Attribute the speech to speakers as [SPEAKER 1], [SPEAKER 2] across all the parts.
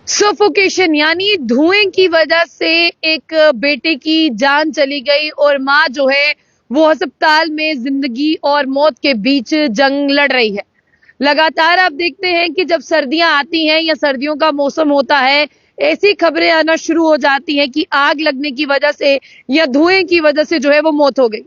[SPEAKER 1] Suffocation यानी धुएं की वजह से एक बेटे की जान चली गई और माँ जो है वो अस्पताल में जिंदगी और मौत के बीच जंग लड़ रही है। लगातार आप देखते हैं कि जब सर्दियां आती हैं या सर्दियों का मौसम होता है, ऐसी खबरें आना शुरू हो जाती हैं कि आग लगने की वजह से या धुएं की वजह से जो है वो मौत हो गई।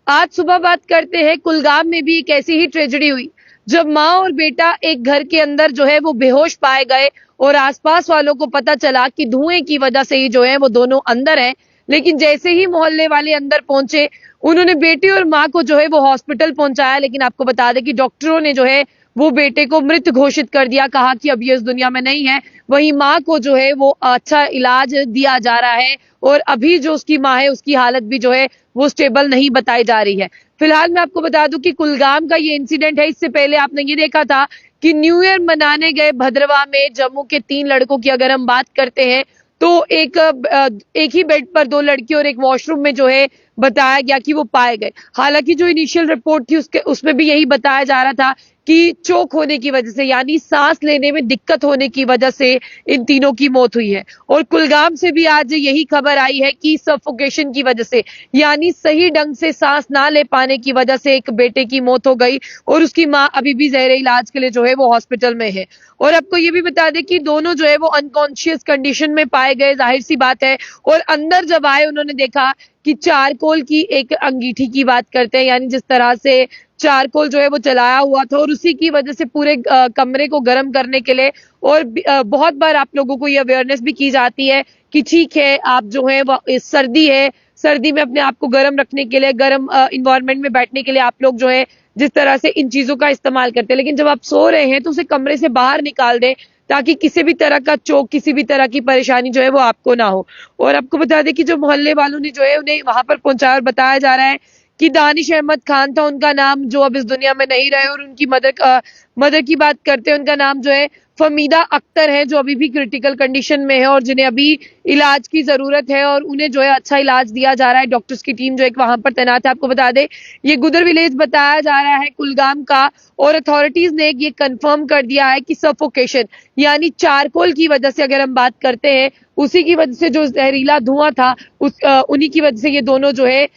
[SPEAKER 1] आज सुबह बात करते हैं, कुलगाम में भी एक ऐसी ही ट्रेजेडी हुई जब माँ और बेटा एक घर के अंदर जो है वो बेहोश पाए गए और आसपास वालों को पता चला कि धुएं की वजह से ही जो है वो दोनों अंदर हैं। लेकिन जैसे ही मोहल्ले वाले अंदर पहुंचे, उन्होंने बेटे और माँ को जो है वो हॉस्पिटल पहुंचाया। लेकिन आपको बता दें कि डॉक्टरों ने जो है वो बेटे को मृत घोषित कर दिया, कहा कि अब ये इस दुनिया में नहीं है। वहीं माँ को जो है वो अच्छा इलाज दिया जा रहा है और अभी जो उसकी माँ है उसकी हालत भी जो है वो स्टेबल नहीं बताई जा रही है। फिलहाल मैं आपको बता दूं कि कुलगाम का ये इंसिडेंट है। इससे पहले आपने ये देखा था कि न्यू ईयर मनाने गए भद्रवा में जम्मू के 3 लड़कों की अगर हम बात करते हैं तो एक ही बेड पर 2 लड़की और एक वॉशरूम में जो है बताया गया कि वो पाए गए। हालांकि जो इनिशियल रिपोर्ट थी उसमें भी यही बताया जा रहा था कि चोक होने की वजह से यानी सांस लेने में दिक्कत होने की वजह से इन तीनों की मौत हुई है। और कुलगाम से भी आज यही खबर आई है कि सफोकेशन की वजह से यानी सही ढंग से सांस ना ले पाने की वजह से एक बेटे की मौत हो गई और उसकी माँ अभी भी ज़ेरे इलाज के लिए जो है वो हॉस्पिटल में है। और आपको ये भी बता दें कि दोनों जो है वो अनकॉन्शियस कंडीशन में पाए गए, जाहिर सी बात है। और अंदर जब आए उन्होंने देखा कि चारकोल की एक अंगीठी की बात करते हैं, यानी जिस तरह से चारकोल जो है वो जलाया हुआ था और उसी की वजह से पूरे कमरे को गर्म करने के लिए। और बहुत बार आप लोगों को ये अवेयरनेस भी की जाती है कि ठीक है, आप जो है सर्दी है, सर्दी में अपने आप को गर्म रखने के लिए, गर्म इन्वायरमेंट में बैठने के लिए आप लोग जो है जिस तरह से इन चीजों का इस्तेमाल करते हैं, लेकिन जब आप सो रहे हैं तो उसे कमरे से बाहर निकाल दें ताकि किसी भी तरह का चोक, किसी भी तरह की परेशानी जो है वो आपको ना हो। और आपको बता दें कि जो मोहल्ले वालों ने जो है उन्हें वहां पर पहुंचाया और बताया जा रहा है कि दानिश अहमद खान था उनका नाम, जो अब इस दुनिया में नहीं रहे। और उनकी मदर की बात करते हैं, उनका नाम जो है फमीदा अख्तर है, जो अभी भी क्रिटिकल कंडीशन में है और जिन्हें अभी इलाज की जरूरत है और उन्हें जो है अच्छा इलाज दिया जा रहा है। डॉक्टर्स की टीम जो एक वहां पर तैनात है। आपको बता दें ये गुदर विलेज बताया जा रहा है कुलगाम का, और अथॉरिटीज ने ये कंफर्म कर दिया है कि सफोकेशन यानी चारकोल की वजह से अगर हम बात करते हैं, उसी की वजह से जो जहरीला धुआं था उन्हीं की वजह से ये दोनों जो है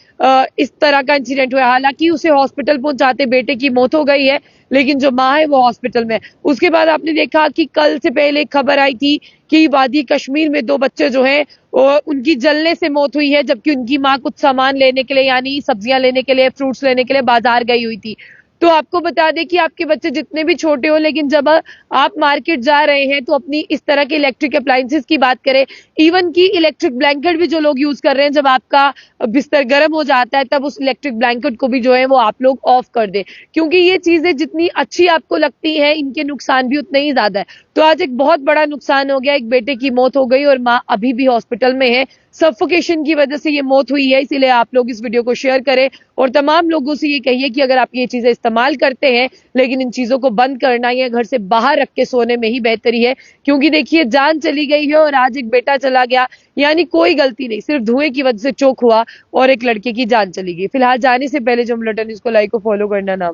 [SPEAKER 1] इस तरह का इंसिडेंट हुआ। हालांकि उसे हॉस्पिटल पहुंचाते बेटे की मौत हो गई है, लेकिन जो माँ है वो हॉस्पिटल में। उसके बाद आपने देखा कि कल से पहले खबर आई थी कि वादी कश्मीर में 2 बच्चे जो हैं उनकी जलने से मौत हुई है, जबकि उनकी माँ कुछ सामान लेने के लिए यानी सब्जियां लेने के लिए, फ्रूट्स लेने के लिए बाजार गई हुई थी। तो आपको बता दें कि आपके बच्चे जितने भी छोटे हो, लेकिन जब आप मार्केट जा रहे हैं तो अपनी इस तरह के इलेक्ट्रिक अप्लायंसेस की बात करें, इवन की इलेक्ट्रिक ब्लैंकेट भी जो लोग यूज कर रहे हैं, जब आपका बिस्तर गर्म हो जाता है तब उस इलेक्ट्रिक ब्लैंकेट को भी जो है वो आप लोग ऑफ कर दें, क्योंकि ये चीजें जितनी अच्छी आपको लगती है इनके नुकसान भी उतने ही ज्यादा है। तो आज एक बहुत बड़ा नुकसान हो गया, एक बेटे की मौत हो गई और माँ अभी भी हॉस्पिटल में है। सफोकेशन की वजह से ये मौत हुई है, इसीलिए आप लोग इस वीडियो को शेयर करें और तमाम लोगों से ये कहिए कि अगर आप ये चीजें इस्तेमाल करते हैं, लेकिन इन चीजों को बंद करना या घर से बाहर रख के सोने में ही बेहतरी है। क्योंकि देखिए जान चली गई है और आज एक बेटा चला गया, यानी कोई गलती नहीं, सिर्फ धुएं की वजह से चोक हुआ और एक लड़के की जान चली गई। फिलहाल जाने से पहले जो बुलेटिन इसको लाइक और फॉलो करना ना